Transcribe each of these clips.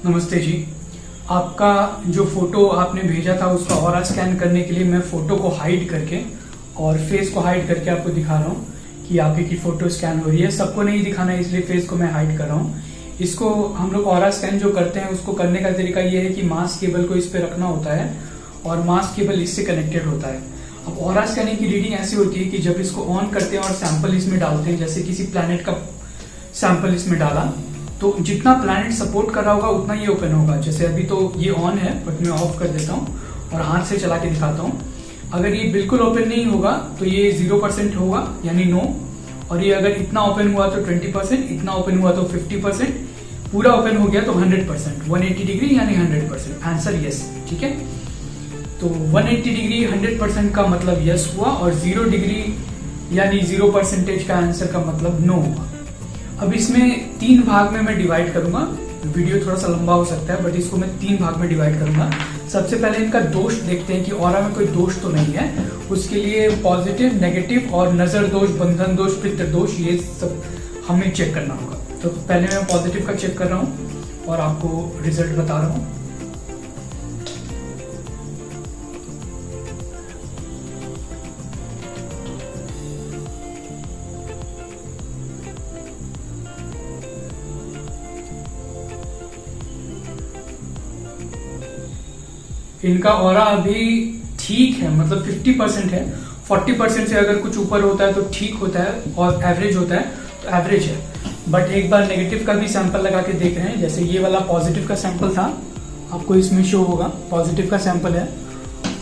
नमस्ते जी। आपका जो फोटो आपने भेजा था उसका ऑरा स्कैन करने के लिए मैं फोटो को हाइड करके और फेस को हाइड करके आपको दिखा रहा हूँ कि आपकी की फोटो स्कैन हो रही है। सबको नहीं दिखाना है इसलिए फेस को मैं हाइड कर रहा हूँ। इसको हम लोग ऑरा स्कैन जो करते हैं उसको करने का तरीका ये है कि मास्क केबल को इस पे रखना होता है और मास्क केबल इससे कनेक्टेड होता है। अब ऑरा स्कैनिंग की रीडिंग ऐसी होती है कि जब इसको ऑन करते हैं और सैंपल इसमें डालते हैं, जैसे किसी प्लैनेट का सैंपल इसमें डाला तो जितना प्लैनेट सपोर्ट कर रहा होगा उतना ये ओपन होगा। जैसे अभी तो ये ऑन है बट मैं ऑफ कर देता हूँ और हाथ से चला के दिखाता हूँ। अगर ये बिल्कुल ओपन नहीं होगा तो ये 0% होगा यानी नो, और ये अगर इतना ओपन हुआ तो 20%, इतना ओपन हुआ तो 50%, पूरा ओपन हो गया तो 100%, 180 डिग्री यानी 100%। Answer yes. ठीक है, तो 180 डिग्री 100% का मतलब यस हुआ और 0 डिग्री यानी 0% का आंसर का मतलब नो हुआ। अब इसमें 3 भाग में मैं डिवाइड करूंगा। वीडियो थोड़ा सा लंबा हो सकता है बट इसको मैं 3 भाग में डिवाइड करूंगा। सबसे पहले इनका दोष देखते हैं कि ऑरा में कोई दोष तो नहीं है। उसके लिए पॉजिटिव, नेगेटिव और नजर दोष, बंधन दोष, पितृ दोष, ये सब हमें चेक करना होगा। तो पहले मैं पॉजिटिव का चेक कर रहा हूँ और आपको रिजल्ट बता रहा हूँ। इनका ऑरा अभी ठीक है, मतलब 50% है। 40% से अगर कुछ ऊपर होता है तो ठीक होता है और एवरेज होता है तो एवरेज है। बट एक बार नेगेटिव का भी सैंपल लगा के देख रहे हैं। जैसे ये वाला पॉजिटिव का सैंपल था, आपको इसमें शो होगा पॉजिटिव का सैंपल है,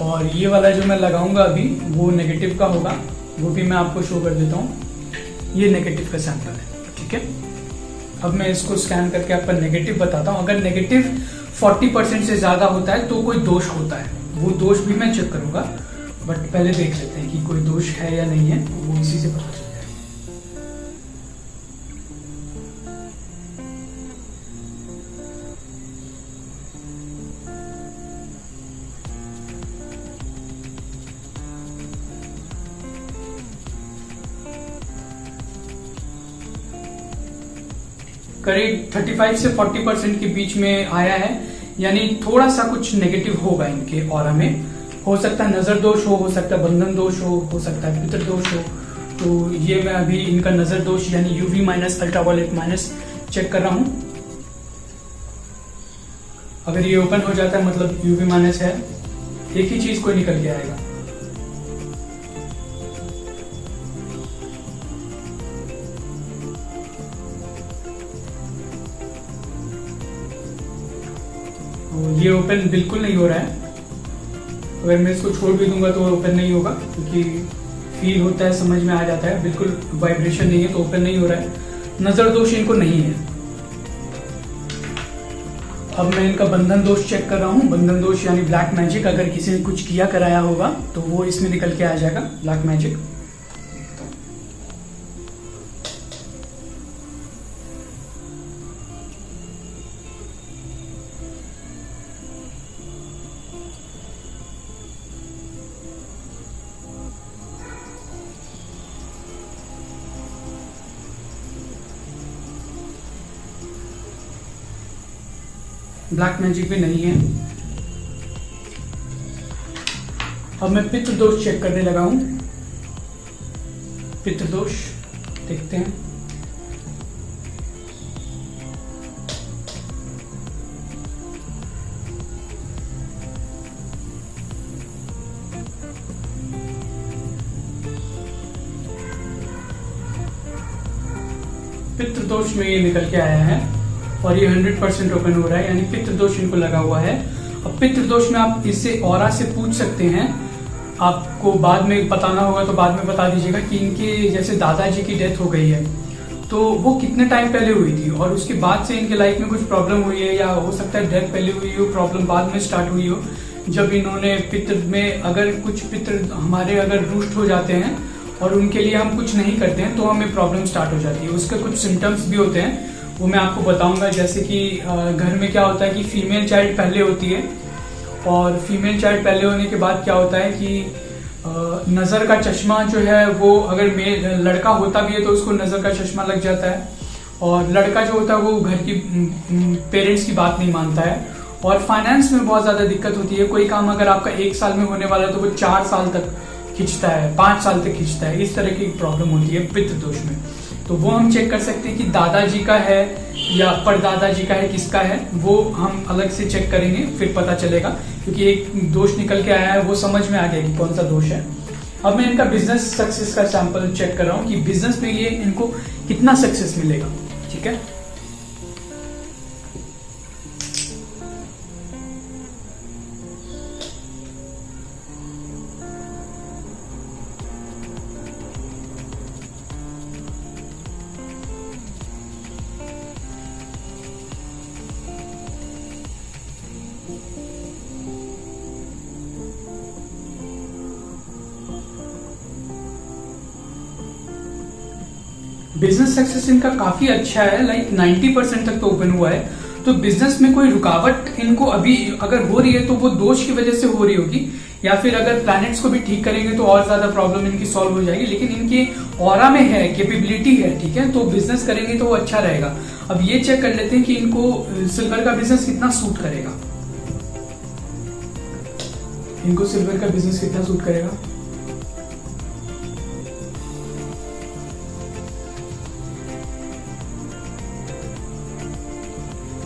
और ये वाला जो मैं लगाऊंगा अभी वो नेगेटिव का होगा, वो भी मैं आपको शो कर देता हूँ। ये नेगेटिव का सैंपल है। ठीक है, अब मैं इसको स्कैन करके आपका नेगेटिव बताता हूँ। अगर नेगेटिव 40% से ज्यादा होता है तो कोई दोष होता है, वो दोष भी मैं चेक करूंगा। बट पहले देख लेते हैं कि कोई दोष है या नहीं है, वो इसी से पता चल जाएगा। करीब 35 से 40% के बीच में आया है, यानी थोड़ा सा कुछ नेगेटिव होगा इनके ऑरा में। हो सकता है नजर दोष हो सकता है बंधन दोष हो सकता है पितृ दोष हो। तो ये मैं अभी इनका नजर दोष यानी UV minus, ultraviolet minus check कर रहा हूं। अगर ये ओपन हो जाता है मतलब यूवी माइनस है। एक ही चीज कोई निकल के आएगा। ये ओपन बिल्कुल नहीं हो रहा है। अगर मैं इसको छोड़ भी दूंगा तो ओपन नहीं होगा, क्योंकि फील होता है, समझ में आ जाता है, बिल्कुल वाइब्रेशन नहीं है तो ओपन नहीं हो रहा है। नजर दोष इनको नहीं है। अब मैं इनका बंधन दोष चेक कर रहा हूँ। बंधन दोष यानी ब्लैक मैजिक, अगर किसी ने कुछ किया कराया होगा तो वो इसमें निकल के आ जाएगा, ब्लैक मैजिक। ब्लैक मैजिक भी नहीं है। अब मैं पितृ दोष चेक करने लगा हूं। पितृ दोष देखते हैं। पितृ दोष में ये निकल के आया है और ये 100% ओपन हो रहा है, यानी पितृ दोष इनको लगा हुआ है। अब पितृ दोष में आप इससे ऑरा से पूछ सकते हैं। आपको बाद में बताना होगा तो बाद में बता दीजिएगा कि इनके जैसे दादाजी की डेथ हो गई है तो वो कितने टाइम पहले हुई थी और उसके बाद से इनके लाइफ में कुछ प्रॉब्लम हुई है, या हो सकता है डेथ पहले हुई हो, प्रॉब्लम बाद में स्टार्ट हुई हो। जब इन्होंने पितृ में अगर कुछ पितृ हमारे अगर रुष्ट हो जाते हैं और उनके लिए हम कुछ नहीं करते हैं तो हमें प्रॉब्लम स्टार्ट हो जाती है। उसके कुछ सिम्टम्स भी होते हैं, वो मैं आपको बताऊंगा। जैसे कि घर में क्या होता है कि फीमेल चाइल्ड पहले होती है, और फीमेल चाइल्ड पहले होने के बाद क्या होता है कि नजर का चश्मा जो है वो अगर लड़का होता भी है तो उसको नजर का चश्मा लग जाता है। और लड़का जो होता है वो घर की पेरेंट्स की बात नहीं मानता है, और फाइनेंस में बहुत ज्यादा दिक्कत होती है। कोई काम अगर आपका 1 साल में होने वाला है तो वो 4 साल तक खींचता है, 5 साल तक खींचता है। इस तरह की प्रॉब्लम होती है पितृ दोष में। तो वो हम चेक कर सकते हैं कि दादाजी का है या परदादाजी का है, किसका है, वो हम अलग से चेक करेंगे, फिर पता चलेगा। क्योंकि एक दोष निकल के आया है, वो समझ में आ गया कि कौन सा दोष है। अब मैं इनका बिजनेस सक्सेस का सैंपल चेक कर रहा हूं कि बिजनेस में ये इनको कितना सक्सेस मिलेगा। ठीक है, बिजनेस सक्सेस इनका काफी अच्छा है, लाइक 90% तक तो ओपन हुआ है। तो बिजनेस में कोई रुकावट इनको अभी अगर हो रही है तो वो दोष की वजह से हो रही होगी, या फिर अगर प्लैनेट्स को भी ठीक करेंगे तो और ज्यादा प्रॉब्लम इनकी सॉल्व हो जाएगी। लेकिन इनके ऑरा में है, कैपेबिलिटी है, ठीक है, तो बिजनेस करेंगे तो वो अच्छा रहेगा। अब ये चेक कर लेते हैं कि इनको सिल्वर का बिजनेस कितना सूट करेगा। इनको सिल्वर का बिजनेस कितना सूट करेगा।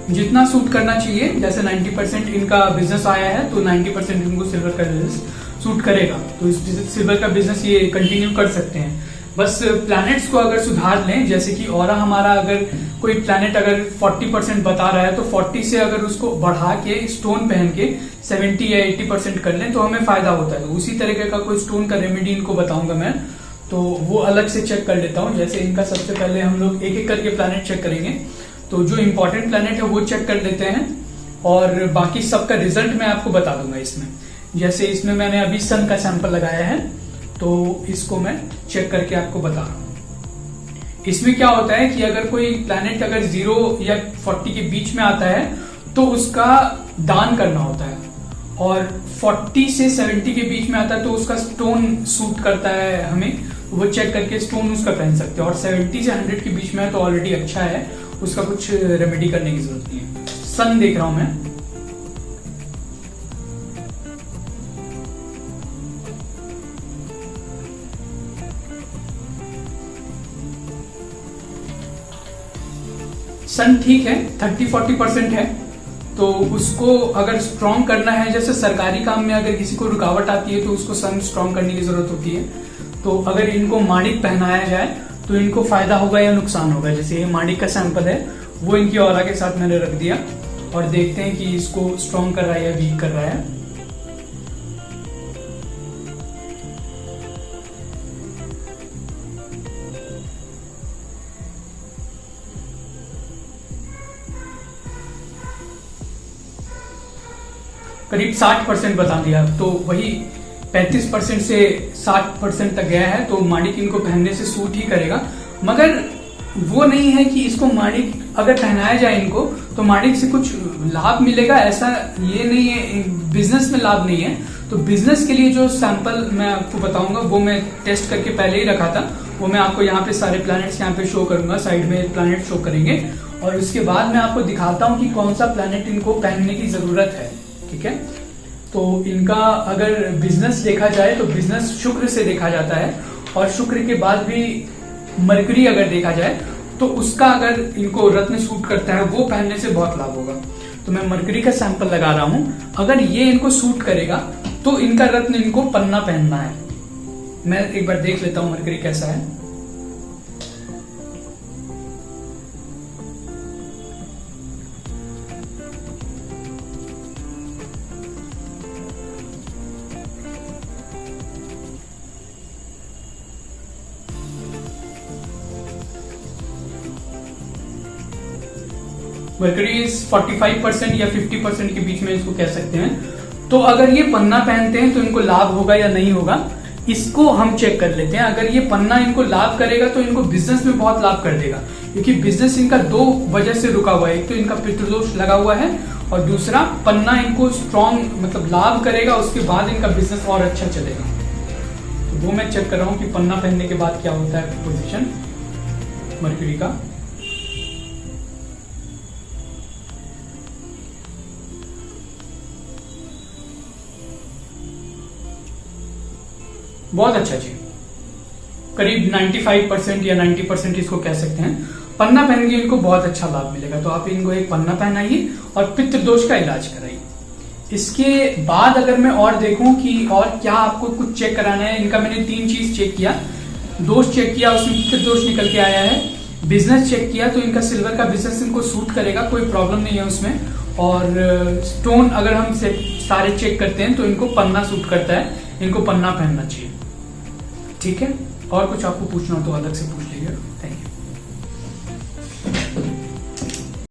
जितना सूट करना चाहिए, जैसे 90% इनका बिजनेस आया है तो 90% इनको सिल्वर का बिजनेस सूट करेगा। तो इस सिल्वर का बिजनेस ये कंटिन्यू कर सकते हैं। बस प्लैनेट्स को अगर सुधार लें, जैसे कि ऑरा हमारा अगर कोई प्लैनेट अगर 40% बता रहा है तो 40 से अगर उसको बढ़ा के स्टोन पहन के 70 या 80% कर लें तो हमें फायदा होता है। तो उसी तरीके का कोई स्टोन का रेमेडी इनको बताऊंगा मैं, तो वो अलग से चेक कर लेता हूं। जैसे इनका सबसे पहले हम लोग एक एक करके प्लैनेट चेक करेंगे। तो जो इंपॉर्टेंट प्लैनेट है वो चेक कर लेते हैं, और बाकी सबका रिजल्ट मैं आपको बता दूंगा इसमें। जैसे इसमें मैंने अभी सन का सैंपल लगाया है, तो इसको मैं चेक करके आपको बता रहा हूं। इसमें क्या होता है कि अगर कोई प्लैनेट अगर 0 या 40 के बीच में आता है तो उसका दान करना होता है, और 40 से 70 के बीच में आता है तो उसका स्टोन सूट करता है हमें, वो चेक करके स्टोन उसका पहन सकते हैं। और 70 से 100 के बीच में है तो ऑलरेडी अच्छा है, उसका कुछ रेमेडी करने की जरूरत नहीं है। सन देख रहा हूं मैं, सन ठीक है, 30-40% है। तो उसको अगर स्ट्रॉन्ग करना है, जैसे सरकारी काम में अगर किसी को रुकावट आती है तो उसको सन स्ट्रॉन्ग करने की जरूरत होती है। तो अगर इनको माणिक पहनाया जाए तो इनको फायदा होगा या नुकसान होगा। जैसे ये माणिक का सैंपल है, वो इनकी ऑरा के साथ मैंने रख दिया, और देखते हैं कि इसको स्ट्रॉन्ग कर रहा है या वीक कर रहा है। करीब 60% बता दिया, तो वही 35% से 60% तक गया है। तो माणिक इनको पहनने से सूट ही करेगा, मगर वो नहीं है कि इसको माणिक अगर पहनाया जाए इनको तो माणिक से कुछ लाभ मिलेगा, ऐसा ये नहीं है। बिजनेस में लाभ नहीं है। तो बिजनेस के लिए जो सैंपल मैं आपको बताऊंगा वो मैं टेस्ट करके पहले ही रखा था, वो मैं आपको यहाँ पे सारे प्लैनेट्स यहाँ पे शो करूंगा, साइड में प्लैनेट शो करेंगे, और उसके बाद मैं आपको दिखाता हूँ कि कौन सा प्लैनेट इनको पहनने की जरूरत है। ठीक है, तो इनका अगर बिजनेस देखा जाए तो बिजनेस शुक्र से देखा जाता है, और शुक्र के बाद भी मरकरी अगर देखा जाए तो उसका अगर इनको रत्न सूट करता है वो पहनने से बहुत लाभ होगा। तो मैं मरकरी का सैंपल लगा रहा हूं, अगर ये इनको सूट करेगा तो इनका रत्न इनको पन्ना पहनना है। मैं एक बार देख लेता हूं मरकरी कैसा है। मरकरी 45% या 50% के बीच में इसको कह सकते हैं। तो अगर ये पन्ना पहनते हैं तो इनको लाभ होगा या नहीं होगा, इसको हम चेक कर लेते हैं। अगर ये पन्ना इनको लाभ करेगा तो इनको बिजनेस में बहुत लाभ कर देगा, क्योंकि बिजनेस इनका 2 वजह से रुका हुआ है। एक तो इनका पितृदोष लगा हुआ है, और दूसरा पन्ना इनको स्ट्रॉन्ग मतलब लाभ करेगा, उसके बाद इनका बिजनेस और अच्छा चलेगा। तो वो मैं चेक कर रहा हूँ कि पन्ना पहनने के बाद क्या होता है पोजीशन मरकरी का। बहुत अच्छा जी, करीब 95% या 90% इसको कह सकते हैं। पन्ना पहन के इनको बहुत अच्छा लाभ मिलेगा, तो आप इनको एक पन्ना पहनाइए और पितृ दोष का इलाज कराइए। इसके बाद अगर मैं और देखूं कि और क्या आपको कुछ चेक कराना है, इनका मैंने 3 चीज चेक किया। दोष चेक किया, उसमें पितृ दोष निकल के आया है। बिजनेस चेक किया तो इनका सिल्वर का बिजनेस इनको सूट करेगा, कोई प्रॉब्लम नहीं है उसमें। और स्टोन अगर हम सारे चेक करते हैं तो इनको पन्ना सूट करता है, इनको पन्ना पहनना चाहिए। ठीक है, और कुछ आपको पूछना हो तो अलग से पूछ लीजिए।